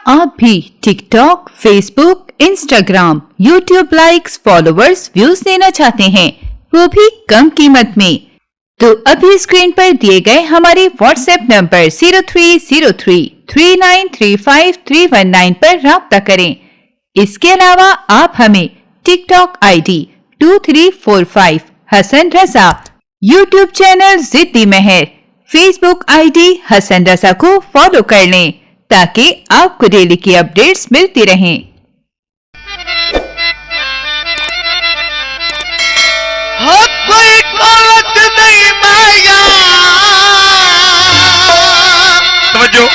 आप भी TikTok, Facebook, Instagram, YouTube likes, followers, views लेना चाहते हैं, वो भी कम कीमत में, तो अभी स्क्रीन पर दिए गए हमारे व्हाट्सएप नंबर 03033935 पर राब्ता करें। इसके अलावा आप हमें TikTok ID 2345 Hasan Raza, YouTube channel जिद्दी महर, फेसबुक आईडी हसन रजा को फॉलो कर लें ताकि आपको डेली की अपडेट्स मिलती रहें। कोई कौत नहीं माया, तवज्जो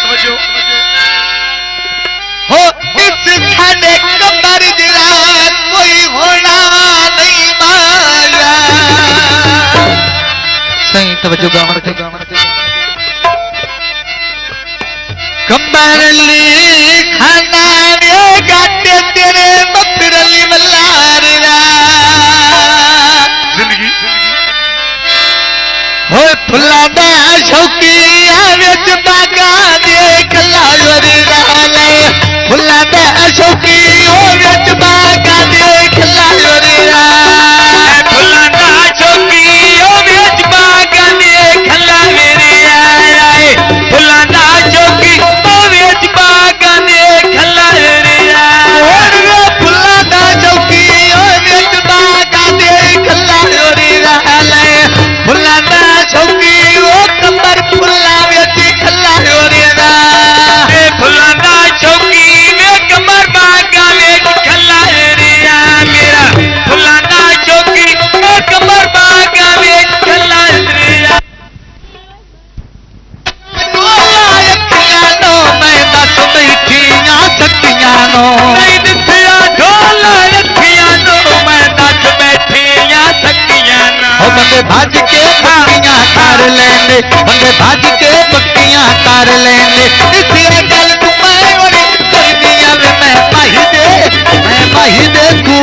हो इस खाने कमर जरा कोई होना नहीं माया। सही तवज्जो गामर के कमरली खाना रे गाते तेरे मफरली मल्लार रा जिंदगी हो फुलादा शौकी आवे बागा देख लावर राले फुलादा शौकी आवे बागा देख लावर रा फुलाना चौकी ओवे बागा देख लावर आए फुलाना चौकी ओवे बागा देख लावर और फुलादा शौकी आवे बागा देख लावर राले फुलादा शौकी ओ कमर फुलावे देख लावर रा फुलाना चौकी में कमर बागा देख लावर मेरा फुलाना चौकी में कमर बागा देख लावर मैं दस बैठिया सकिया नो नहीं दिखिया ढोला रखिया नो मैं दस बैठिया सकिया ना हो बंदे भाज के पक्कियां कर लेंगे बंदे भाज के पक्कियां कर लेंगे इसलिए गल तू मैं और दुनिया में मैं माही दे तू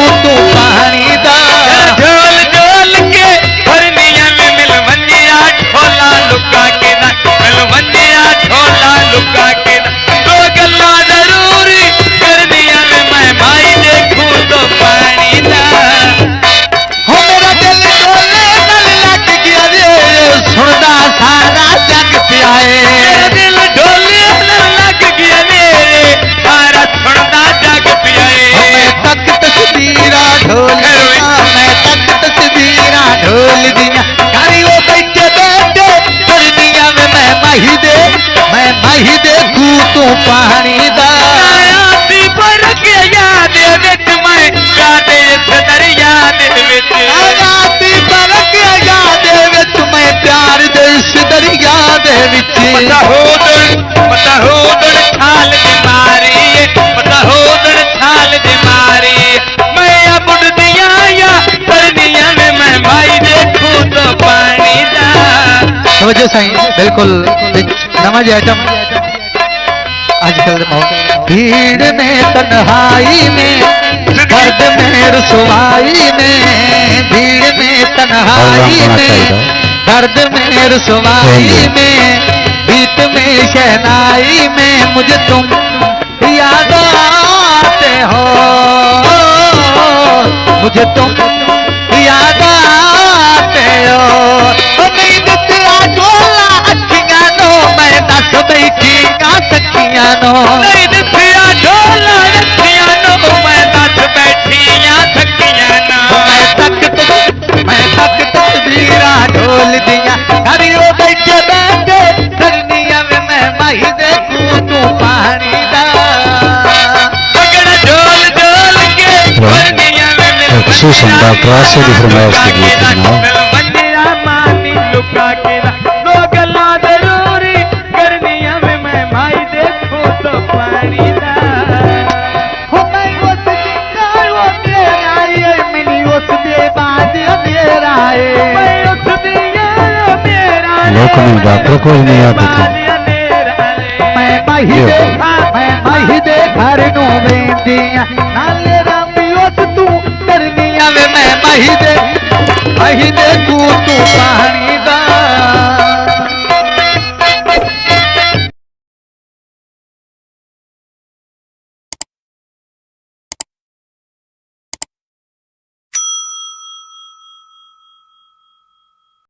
पानी दा ढोल ढोल के भरनिया में मिलवनिया ढोला लुका के ना मिलवनिया ढोला लुका के ना दो गल्ला जरूरी करनिया में मैं भाई देखूं तो पानी ना हो मेरा दिल डोले नल लग गया रे सुनदा सारा जग पियाए दिल ढोले लग गया मेरे सारा सुनदा जग पियाए मैं तक तस्वीरा ढोल दिया मैं तक तस्वीरा ढोल दिया कारी वो बैठे बैठे दुनिया में मैं माही दे तू पानी दा आती पर के याद विच मैं काटे दरिया दे विच राती पर के याद विच मैं प्यार दे इस दरिया दे विच पता हो दड़ छाल दे मारी पता हो दड़ छाल दे मारी मैं अब दिया या परनिया में मैं भाई देखूं तो पानी दा समझो साईं बिल्कुल नवा जी आइटम आजकल भीड़ में तन्हाई में दर्द में रसवाई में भीड़ में तन्हाई में दर्द में रसवाई में बीत में शहनाई में मुझे तुम याद आते हो मुझे तुम याद आते हो नहीं तेरा ढोला अखियां नो मैं दस बैठिया सखियां नो नहीं दिखिया ढोला रखिया नो मैं दस बैठिया सकिया ना मैं तक तस्वीरा ढोल दिया अरे वो बैठे बैठे दुनिया में मैं माही दे तू पानी दा पकड़ ढोल ढोल के परनिया में खसूसन डॉक्टर आसिफ की फरमाइश के गीत सुनाओ। मिलवनिया मानी लुका के ना दो गल्ला जरूरी करनिया में मैं भाई देखूं तो पानी दा हो मैं उस दिन वो तेरा ये मिली उस दे बाद अंधेरा है मैं उस दिया मेरा लोगों ने डॉक्टर को ही नहीं आते थे। मैं माही दे घर नो वेंदिया नाले रामी उस तू करनिया में मैं माही दे तू पानी